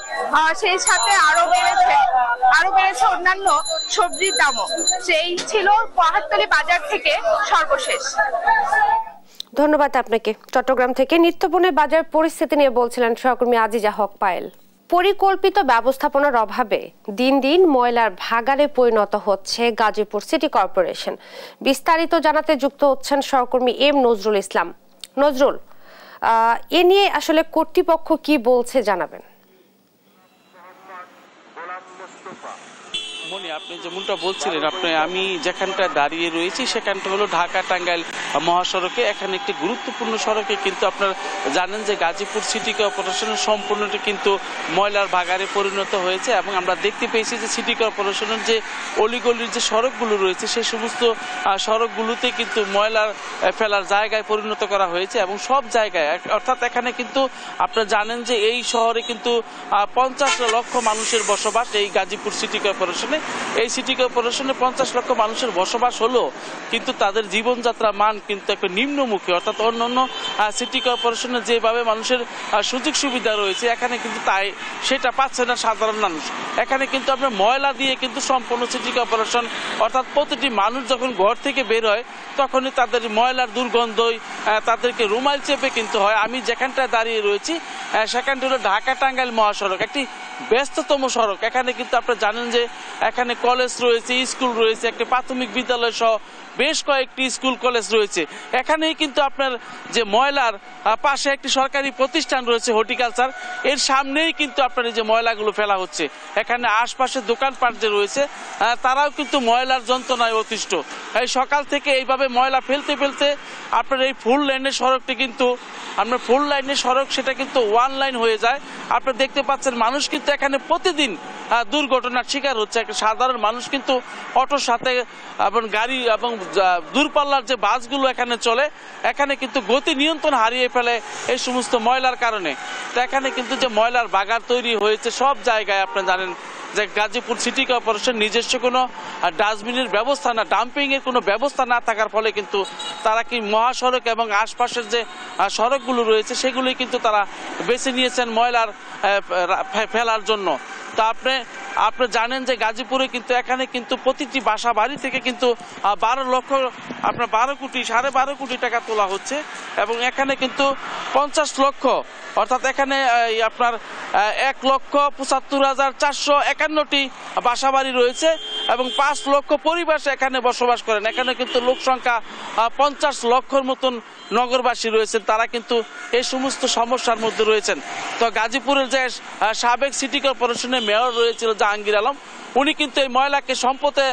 সেই সাথে আরো বেড়েছে অন্যান্য সবজির দামও। সেই ছিল পাহাড়তলী বাজার থেকে সর্বশেষ। ধন্যবাদ আপনাকে। চট্টগ্রাম থেকে নিত্যপণ্যের বাজার পরিস্থিতি নিয়ে বলছিলেন সহকর্মী আজিজা হক পায়েল। পরিকল্পিত ব্যবস্থাপনার অভাবে দিন দিন ময়লার ভাগাড়ে পরিণত হচ্ছে গাজীপুর সিটি কর্পোরেশন। বিস্তারিত জানাতে যুক্ত হচ্ছেন সহকর্মী এম নজরুল ইসলাম। নজরুল, এ নিয়ে আসলে কর্তৃপক্ষ কি বলছে জানাবেন। মনি, আপনি যেমনটা বলছিলেন, আমি যেখানটা দাঁড়িয়ে রয়েছি সেখানটা হলো ঢাকা টাঙ্গাইল মহাসড়কে। এখানে একটি গুরুত্বপূর্ণ সড়কে কিন্তু আপনারা জানেন যে গাজীপুর সিটি কর্পোরেশনের সম্পূর্ণটি কিন্তু ময়লার ভাগাড়ে পরিণত হয়েছে এবং আমরা দেখতে পেয়েছি যে সিটি কর্পোরেশনের যে অলিগলির যে সড়কগুলো রয়েছে সেই সমস্ত সড়কগুলোতে কিন্তু ময়লার ফেলার জায়গায় পরিণত করা হয়েছে এবং সব জায়গায়, অর্থাৎ এখানে কিন্তু আপনারা জানেন যে এই শহরে কিন্তু 50 লক্ষ মানুষের বসবাস এই গাজীপুর সিটি কর্পোরেশনে। এই সিটি কর্পোরেশনে 50 লক্ষ মানুষের বসবাস হলো, কিন্তু তাদের জীবনযাত্রা মান কিন্তু একটা নিম্নমুখী। অর্থাৎ অন্যান্য সিটি কর্পোরেশনে যেভাবে মানুষের সুযোগ সুবিধা রয়েছে এখানে কিন্তু সেটা পাচ্ছে না সাধারণ মানুষ। এখানে কিন্তু আপনার ময়লা দিয়ে কিন্তু সম্পূর্ণ সিটি কর্পোরেশন, অর্থাৎ প্রতিটি মানুষ যখন ঘর থেকে বের হয় তখনই তাদের ময়লার দুর্গন্ধই তাদেরকে রুমাল চেপে কিন্তু হয়। আমি যেখানটায় দাঁড়িয়ে রয়েছি সেখানটা হলো ঢাকা টাঙ্গাইল মহাসড়ক, একটি ব্যস্ততম সড়ক। এখানে কিন্তু আপনারা জানেন যে এখানে কলেজ রয়েছে, স্কুল রয়েছে, একটি প্রাথমিক বিদ্যালয় সহ বেশ কয়েকটি স্কুল কলেজ রয়েছে। এখানেই কিন্তু আপনার যে ময়লার পাশে একটি সরকারি প্রতিষ্ঠান রয়েছে হর্টিকালচার, এর সামনেই কিন্তু আপনার এই যে ময়লাগুলো ফেলা হচ্ছে। এখানে আশপাশে দোকানপাট যে রয়েছে তারাও কিন্তু ময়লার যন্ত্রণায় অতিষ্ঠ। এই সকাল থেকে এইভাবে ময়লা ফেলতে ফেলতে আপনার এই ফুল লাইনের সড়কটি কিন্তু আপনার ফুল লাইনের সড়ক সেটা কিন্তু ওয়ান লাইন হয়ে যায়। আপনারা দেখতে পাচ্ছেন মানুষ কিন্তু এখানে প্রতিদিন দুর্ঘটনার শিকার হচ্ছে। একটা সাধারণ মানুষ কিন্তু অটোর সাথে এবং গাড়ি এবং দূরপাল্লার যে বাসগুলো এখানে চলে এখানে কিন্তু গতি নিয়ন্ত্রণ হারিয়ে ফেলে এই সমস্ত ময়লার কারণে। তো এখানে কিন্তু যে ময়লার বাগার তৈরি হয়েছে সব জায়গায়, আপনারা জানেন যে গাজীপুর সিটি কর্পোরেশন নিজস্ব কোনো ডাস্টবিনের ব্যবস্থা না, ডাম্পিং এর কোনো ব্যবস্থা না থাকার ফলে কিন্তু তারা কি মহাসড়ক এবং আশপাশের যে সড়কগুলো রয়েছে সেগুলোই কিন্তু তারা বেছে নিয়েছেন ময়লার ফেলার জন্য। তো আপনি জানেন যে গাজীপুরে কিন্তু এখানে কিন্তু প্রতিটি বাসা বাড়ি থেকে কিন্তু 12 কোটি টাকা তোলা হচ্ছে এবং এখানে কিন্তু 50 লক্ষ, অর্থাৎ এখানে আপনার 1,75,451টি বাসা বাড়ি রয়েছে এবং 5 লক্ষ পরিবার এখানে বসবাস করেন। এখানে কিন্তু লোক সংখ্যা 50 লক্ষর মতন নগরবাসী রয়েছেন, তারা কিন্তু এই সমস্ত সমস্যার মধ্যে রয়েছেন। তো গাজীপুরের যে সাবেক সিটি কর্পোরেশনের মেয়র রয়েছিল জাহাঙ্গীর আলম, উনি কিন্তু এই ময়লাকে সম্পদে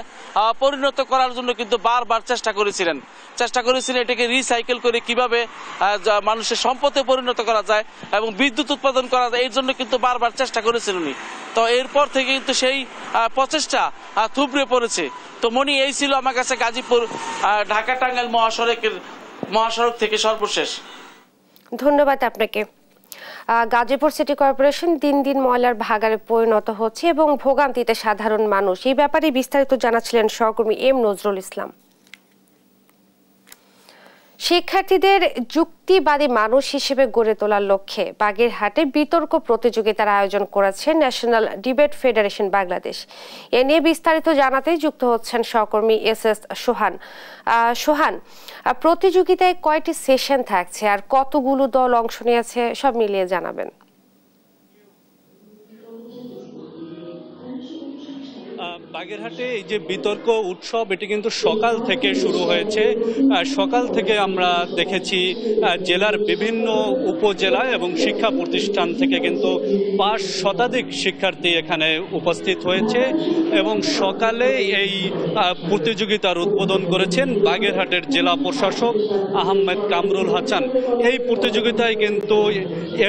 পরিণত করার জন্য কিন্তু বারবার চেষ্টা করেছিলেন এটাকে রিসাইকেল করে কিভাবে মানুষের সম্পদে পরিণত করা যায় এবং বিদ্যুৎ উৎপাদন করা যায়, এই জন্য কিন্তু বারবার চেষ্টা করেছিলেন উনি। তো এরপর থেকে কিন্তু সেই প্রচেষ্টা থুবড়ে পড়েছে। তো মনি, এই ছিল আমার কাছে গাজীপুর ঢাকা টাঙ্গাইল মহাসড়ক থেকে সর্বশেষ। ধন্যবাদ আপনাকে। গাজীপুর সিটি কর্পোরেশন দিন দিন ময়লার ভাগাড়ে পরিণত হচ্ছে এবং ভোগান্তিতে সাধারণ মানুষ, এই ব্যাপারে বিস্তারিত জানাচ্ছিলেন সহকর্মী এম নজরুল ইসলাম। শিক্ষার্থীদের যুক্তিবাদী মানুষ হিসেবে গড়ে তোলার লক্ষ্যে বাগেরহাটে বিতর্ক প্রতিযোগিতার আয়োজন করেছে ন্যাশনাল ডিবেট ফেডারেশন বাংলাদেশ। এ নিয়ে বিস্তারিত জানাতে যুক্ত হচ্ছেন সহকর্মী এস সোহান। সোহান, প্রতিযোগিতায় কয়টি সেশন থাকছে আর কতগুলো দল অংশ নিয়েছে, সব মিলিয়ে জানাবেন। বাগেরহাটে এই যে বিতর্ক উৎসব, এটি কিন্তু সকাল থেকে শুরু হয়েছে। সকাল থেকে আমরা দেখেছি জেলার বিভিন্ন উপজেলা এবং শিক্ষা প্রতিষ্ঠান থেকে কিন্তু ৫ শতাধিক শিক্ষার্থী এখানে উপস্থিত হয়েছে এবং সকালে এই প্রতিযোগিতার উদ্বোধন করেছেন বাগেরহাটের জেলা প্রশাসক আহমেদ কামরুল হাসান। এই প্রতিযোগিতায় কিন্তু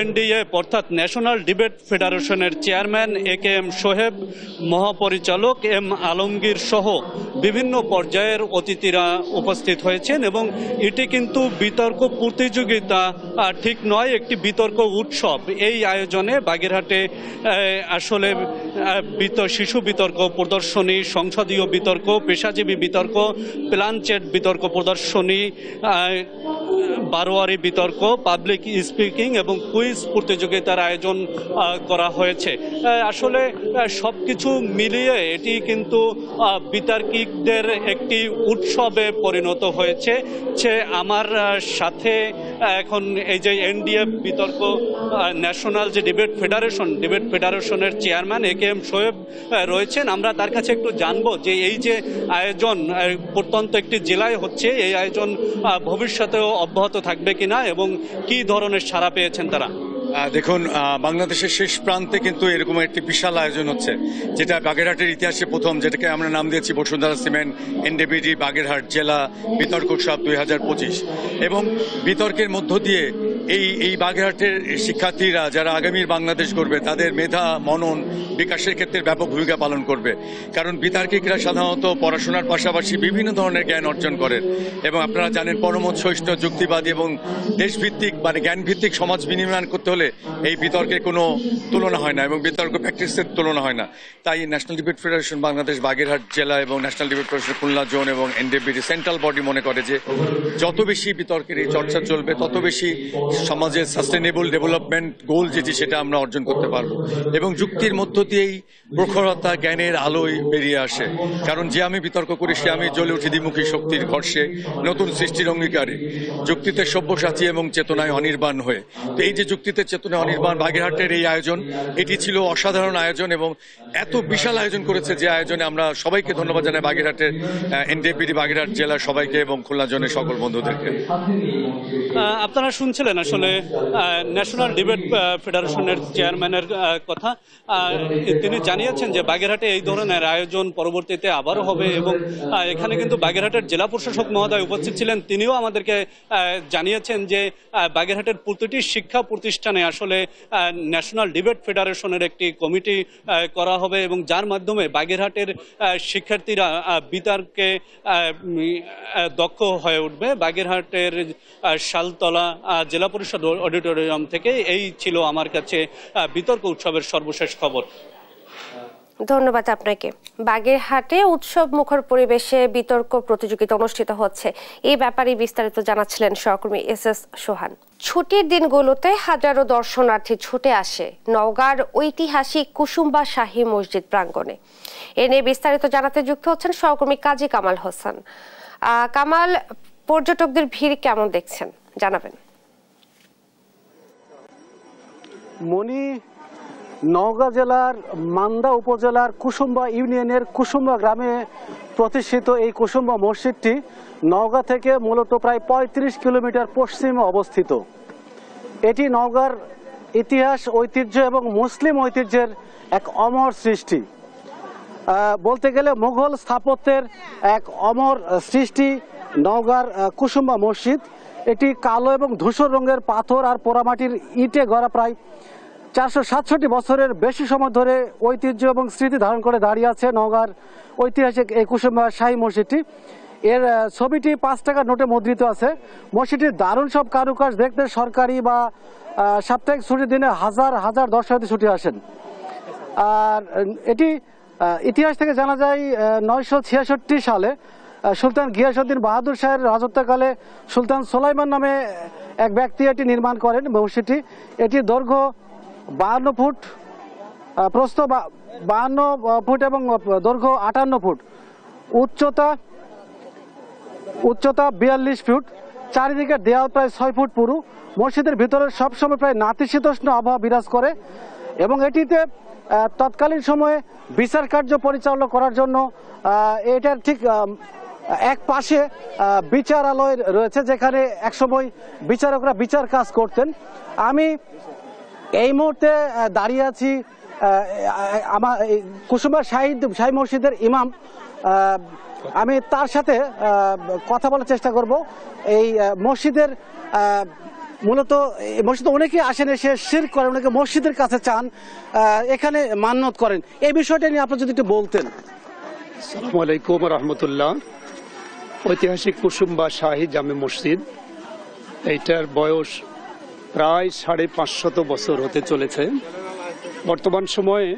এনডিএ অর্থাৎ ন্যাশনাল ডিবেট ফেডারেশনের চেয়ারম্যান AKM সোহেব, মহাপরিচালক এম আলমগীর সহ বিভিন্ন পর্যায়ের অতিথিরা উপস্থিত হয়েছেন এবং এটি কিন্তু বিতর্ক প্রতিযোগিতা ঠিক নয়, একটি বিতর্ক উৎসব। এই আয়োজনে বাগেরহাটে আসলে শিশু বিতর্ক প্রদর্শনী, সংসদীয় বিতর্ক, পেশাজীবী বিতর্ক, প্ল্যানচেট বিতর্ক প্রদর্শনী, বারোয়ারি বিতর্ক, পাবলিক স্পিকিং এবং কুইজ প্রতিযোগিতার আয়োজন করা হয়েছে। আসলে সবকিছু মিলিয়ে এটি কিন্তু বিতর্কিকদের একটি উৎসবে পরিণত হয়েছে। আমার সাথে এখন এই যে এনডিএফ বিতর্ক ন্যাশনাল যে ডিবেট ফেডারেশনের চেয়ারম্যান AKM সোহেব রয়েছেন। আমরা তার কাছে একটু জানবো যে এই যে আয়োজন প্রত্যন্ত একটি জেলায় হচ্ছে, এই আয়োজন ভবিষ্যতেও অব্যাহত থাকবে কিনা এবং কি ধরনের সাড়া পেয়েছেন তারা। দেখুন, বাংলাদেশের শেষ প্রান্তে কিন্তু এরকম একটি বিশাল আয়োজন হচ্ছে, যেটা বাগেরহাটের ইতিহাসে প্রথম, যেটাকে আমরা নাম দিয়েছি বসুন্ধরা সিমেন্ট NDBD বাগেরহাট জেলা বিতর্ক উৎসব 2025। এবং বিতর্কের মধ্য দিয়ে এই বাগেরহাটের শিক্ষার্থীরা যারা আগামীর বাংলাদেশ গড়বে, তাদের মেধা মনন বিকাশের ক্ষেত্রে ব্যাপক ভূমিকা পালন করবে। কারণ বিতার্কিকরা সাধারণত পড়াশোনার পাশাপাশি বিভিন্ন ধরনের জ্ঞান অর্জন করেন এবং আপনারা জানেন পরমত সহিষ্ণু, যুক্তিবাদী এবং দেশভিত্তিক জ্ঞানভিত্তিক সমাজ বিনির্মাণ করতে হলে এই বিতর্কের কোনো তুলনা হয় না এবং বিতর্ক প্র্যাকটিসের তুলনা হয় না। তাই national debate federation Bangladesh Bagerhat জেলা এবং national debate federation Khulna zone এবং NDBD সেন্ট্রাল বডি মনে করে যে যত বেশি বিতর্কের এই চর্চা চলবে, তত বেশি সমাজের সাস্টেনেবল ডেভেলপমেন্ট গোল যেটি সেটা আমরা অর্জন করতে পারবো এবং যুক্তির মধ্য দিয়েই প্রখরতা জ্ঞানের আলোয় বেরিয়ে আসে। কারণ যে আমি বিতর্ক করি সে আমি জ্বলে উঠি দ্বিমুখী শক্তির ঘর্ষে, নতুন সৃষ্টির অঙ্গীকারে, যুক্তিতে সব্যসাচী এবং চেতনায় অনির্বাণ হয়ে। তো এই যে যুক্তিতে চেতনায় অনির্বাণ, বাগেরহাটের এই আয়োজন, এটি ছিল অসাধারণ আয়োজন এবং এত বিশাল আয়োজন করেছে যে আয়োজনে আমরা সবাইকে ধন্যবাদ জানাই, বাগেরহাটের NDBD বাগেরহাট জেলার সবাইকে এবং খুলনা জোনের সকল বন্ধুদেরকে। আপনারা শুনছিলেন আসলে ন্যাশনাল ডিবেট ফেডারেশনের চেয়ারম্যানের কথা। তিনি জানিয়েছেন যে বাগেরহাটে এই ধরনের আয়োজন পরবর্তীতে আবারও হবে এবং এখানে কিন্তু বাগেরহাটের জেলা প্রশাসক মহোদয় উপস্থিত ছিলেন। তিনিও আমাদেরকে জানিয়েছেন যে বাগেরহাটের প্রতিটি শিক্ষা প্রতিষ্ঠানে আসলে ন্যাশনাল ডিবেট ফেডারেশনের একটি কমিটি করা হবে এবং যার মাধ্যমে বাগেরহাটের শিক্ষার্থীরা বিতর্কে দক্ষ হয়ে উঠবে। বাগেরহাটের শালতলা জেলা পরিষদ অডিটোরিয়াম থেকে এই ছিল আমার কাছে বিতর্ক উৎসবের সর্বশেষ খবর। ধন্যবাদ আপনাকে। বাগেরহাটে উৎসব মুখর পরিবেশে বিতর্ক প্রতিযোগিতা অনুষ্ঠিত হচ্ছে, এই ব্যাপারে বিস্তারিত জানাচ্ছিলেন সহকর্মী SS সোহান। ছুটির দিনগুলোতে হাজারো দর্শনার্থী ছুটে আসে নওগাঁর ঐতিহাসিক কুসুম্বা শাহী মসজিদ প্রাঙ্গণে। এ নিয়ে বিস্তারিত জানাতে যুক্ত হচ্ছেন সহকর্মী কাজী কামাল হোসেন। কামাল, পর্যটকদের ভিড় কেমন দেখছেন জানাবেন। মনি, নওগাঁ জেলার মান্দা উপজেলার কুসুম্বা ইউনিয়নের কুসুম্বা গ্রামে প্রতিষ্ঠিত এই কুসুম্বা মসজিদটি নওগাঁ থেকে মূলত প্রায় 35 কিলোমিটার পশ্চিমে অবস্থিত। এটি নওগাঁর ইতিহাস, ঐতিহ্য এবং মুসলিম ঐতিহ্যের এক অমর সৃষ্টি। বলতে গেলে মুঘল স্থাপত্যের এক অমর সৃষ্টি নওগাঁর কুসুম্বা মসজিদ। এটি কালো এবং ধূসর রঙের পাথর আর পোড়ামাটির ইটে গড়া প্রায় 467 বছরের বেশি সময় ধরে ঐতিহ্য এবং স্মৃতি ধারণ করে দাঁড়িয়ে আছে নওগাঁর ঐতিহাসিক এই কুসুমবা শাহী মসজিদটি। এর ছবিটি 5 টাকার নোটে মুদ্রিত আছে। মসজিদটির দারুণ সব কারুকাজ দেখতে সরকারি বা সাপ্তাহিক ছুটির দিনে হাজার হাজার দর্শনার্থী ছুটে আসেন। আর এটি ইতিহাস থেকে জানা যায় 966 সালে সুলতান গিয়াসউদ্দিন বাহাদুর শাহের রাজত্বকালে সুলতান সুলাইমান নামে এক ব্যক্তি এটি নির্মাণ করেন মসজিদটি। এটি দৈর্ঘ্য 52 ফুট, প্রস্থ 52 ফুট এবং দৈর্ঘ্য 58 ফুট, উচ্চতা 42 ফুট, চারিদিকে দেয়াল প্রায় 6 ফুট পুরু। মসজিদের ভিতরে সবসময় প্রায় নাতিশীতোষ্ণ আবহাওয়া বিরাজ করে এবং এটিতে তৎকালীন সময়ে বিচার কার্য পরিচালনা করার জন্য এটার ঠিক এক পাশে বিচারালয় রয়েছে, যেখানে একসময় বিচারকরা বিচার কাজ করতেন। আমি এই মুহূর্তে দাঁড়িয়ে আছি আমার কুসুমবা শাহী মসজিদের ইমাম। আমি তার সাথে কথা বলার চেষ্টা করব। এই মসজিদের মূলত মসজিদে অনেকে আসেন, এসে শিরক করেন, অনেকে মসজিদের কাছে চান, এখানে মান্নত করেন। এই বিষয়টা নিয়ে আপনি যদি একটু বলতেন। আসসালামু আলাইকুম রহমতুল্লাহ। ঐতিহাসিক কুসুমবা শাহী জামে মসজিদ, এইটার বয়স প্রায় 550 বছর হতে চলেছে। বর্তমান সময়ে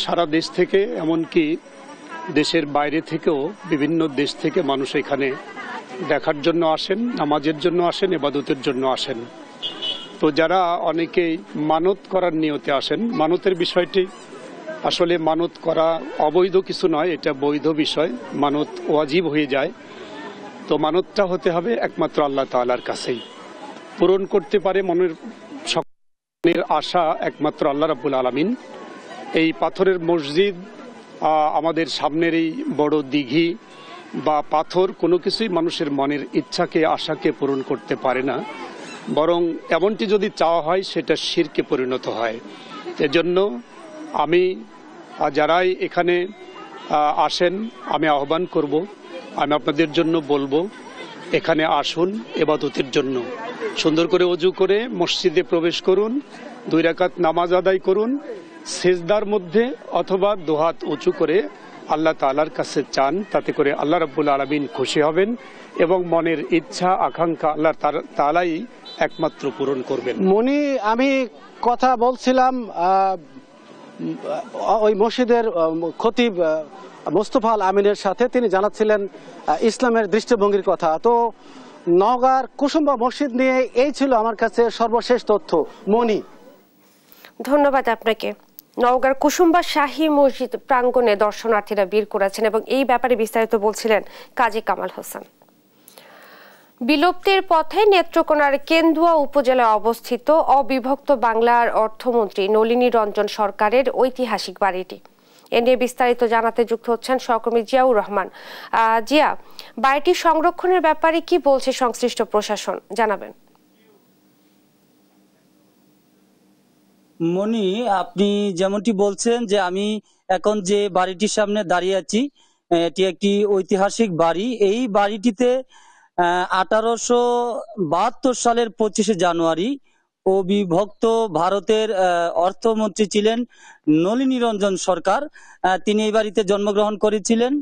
সারা দেশ থেকে, এমনকি দেশের বাইরে থেকেও বিভিন্ন দেশ থেকে মানুষ এখানে দেখার জন্য আসেন, নামাজের জন্য আসেন, ইবাদতের জন্য আসেন। তো যারা অনেকেই মানত করার নিয়তে আসেন, মানতের বিষয়টি আসলে মানত করা অবৈধ কিছু নয়, এটা বৈধ বিষয়। মানত ওয়াজিব হয়ে যায়। তো মানতটা হতে হবে একমাত্র আল্লাহ তাআলার কাছেই। পূরণ করতে পারে মনের আশা একমাত্র আল্লাহ রাব্বুল আলামিন। এই পাথরের মসজিদ, আমাদের সামনের এই বড় দিঘি বা পাথর, কোনো কিছুই মানুষের মনের ইচ্ছাকে, আশাকে পূরণ করতে পারে না। বরং এমনটি যদি চাওয়া হয় সেটা শিরকে পরিণত হয়। এজন্য আমি যারাই এখানে আসেন, আমি আহ্বান করব, আমি আপনাদের জন্য বলবো এখানে আসুন ইবাদতের জন্য। সুন্দর করে ওযু করে মসজিদে প্রবেশ করুন, 2 রাকাত নামাজ আদায় করুন, সিজদার মধ্যে অথবা দুহাত উঁচু করে আল্লাহ তাআলার কাছে চান। তাতে করে আল্লাহ রাব্বুল আলামিন খুশি হবেন এবং মনের ইচ্ছা আকাঙ্ক্ষা আল্লাহ তাআলাই একমাত্র পূরণ করবেন। মনি, আমি কথা বলছিলাম ওই মসজিদের খতিব মোস্তফা আল আমিনের সাথে। তিনি জানাচ্ছিলেন ইসলামের দৃষ্টিভঙ্গির কথা। তো নওগাঁর কুসুমবা মসজিদ নিয়ে এই ছিল আমার কাছে সর্বশেষ তথ্য। মনি, ধন্যবাদ আপনাকে। নওগাঁর কুসুমবা শাহী মসজিদ প্রাঙ্গণে দর্শনার্থীরা ভিড় করেছেন এবং এই ব্যাপারে বিস্তারিত বলছিলেন কাজী কামাল হোসেন। বিলুপ্তির পথে নেত্রকোনার কেন্দুয়া উপজেলায় অবস্থিত অবিভক্ত বাংলার অর্থমন্ত্রী নলিনী রঞ্জন সরকারের ঐতিহাসিক বাড়িটি। এ নিয়ে বিস্তারিত জানাতে যুক্ত হচ্ছেন সহকর্মী জিয়াউর রহমান। জিয়া, বাড়িটি সংরক্ষণের ব্যাপারে কি বলছে সংশ্লিষ্ট প্রশাসন, জানাবেন। মনি, আপনি যেমনটি বলছেন যে আমি এখন যে বাড়িটির সামনে দাঁড়িয়ে আছি, এটি একটি ঐতিহাসিক বাড়ি। এই বাড়িটিতে 1872 সালের 25শে জানুয়ারি অবিভক্ত ভারতের অর্থমন্ত্রী ছিলেন নলিনী রঞ্জন সরকার। তিনি এই বাড়িতে জন্মগ্রহণ করেছিলেন।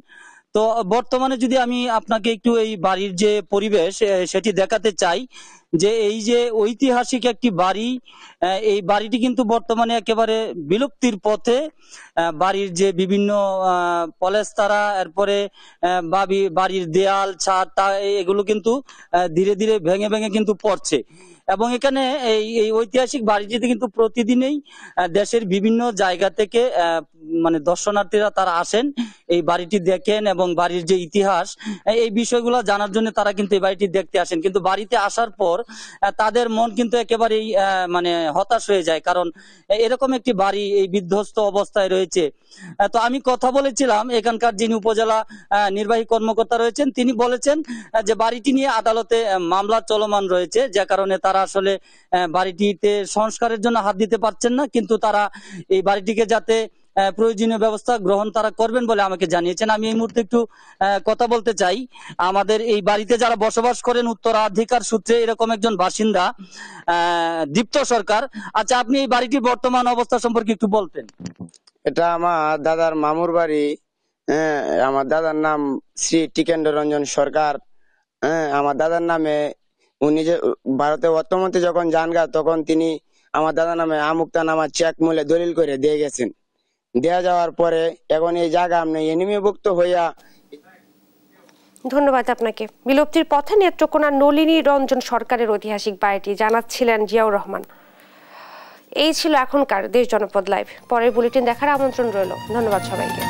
তো বর্তমানে যদি আমি আপনাকে একটু এই বাড়ির যে পরিবেশ সেটি দেখাতে চাই, যে এই যে ঐতিহাসিক একটি বাড়ি, এই বাড়িটি কিন্তু বর্তমানে একেবারে বিলুপ্তির পথে। বাড়ির যে বিভিন্ন পলেস্তারা, এরপরে বাড়ির দেয়াল, ছাদ, এগুলো কিন্তু ধীরে ধীরে ভেঙে ভেঙে কিন্তু পড়ছে। এবং এখানে এই ঐতিহাসিক বাড়িটিতে কিন্তু প্রতিদিনই দেশের বিভিন্ন জায়গা থেকে মানে দর্শনার্থীরা তারা আসেন, এই বাড়িটি দেখেন এবং বাড়ির যে ইতিহাস এই বিষয়গুলো জানার জন্য তারা কিন্তু এই বাড়িটি দেখতে আসেন। কিন্তু বাড়িতে আসার পর তাদের মন কিন্তু একেবারেই মানে হতাশ হয়ে যায়, কারণ এরকম একটি বাড়ি এই বিধ্বস্ত অবস্থায় রয়েছে। তো আমি কথা বলেছিলাম এখানকার যিনি উপজেলা নির্বাহী কর্মকর্তা রয়েছেন, তিনি বলেছেন যে বাড়িটি নিয়ে আদালতে মামলা চলমান রয়েছে, যে কারণে তারা আসলে বাড়িটিতে সংস্কারের জন্য হাত দিতে পারছেন না। কিন্তু তারা এই বাড়িটিকে যাতে প্রয়োজনীয় ব্যবস্থা গ্রহণ তারা করবেন বলে আমাকে জানিয়েছেন। আমি এই মুহূর্তে একটু কথা বলতে চাই। আমাদের এই বাড়িতে যারা বসবাস করেন উত্তরাধিকার সূত্রে এরকম একজন বাসিন্দা দীপ্ত সরকার। আচ্ছা, আপনি এই বাড়িটির বর্তমান অবস্থা সম্পর্কে একটু বলতেন। এটা আমার দাদার মামুর বাড়ি। আমার দাদার নাম শ্রী টিকেন্দ্র রঞ্জন সরকার। আমার দাদার নামে উনি যে ভারতের অর্থমন্ত্রী যখন যানগা তখন তিনি আমার দাদার নামে আমুক্তা নামা চেক মূল্যে দলিল করে দিয়ে গেছেন। দেয়া যাওয়ার পরে এখন এই জায়গা আপনি এনিমিভুক্ত হইয়া। ধন্যবাদ আপনাকে। বিলুপ্তির পথে নেত্রকোনা নলিনী রঞ্জন সরকারের ঐতিহাসিক বাড়িটি জানাচ্ছিলেন জিয়াউর রহমান। এই ছিল এখনকার দেশ জনপদ লাইভ। পরের বুলেটিন দেখার আমন্ত্রণ রইল। ধন্যবাদ সবাইকে।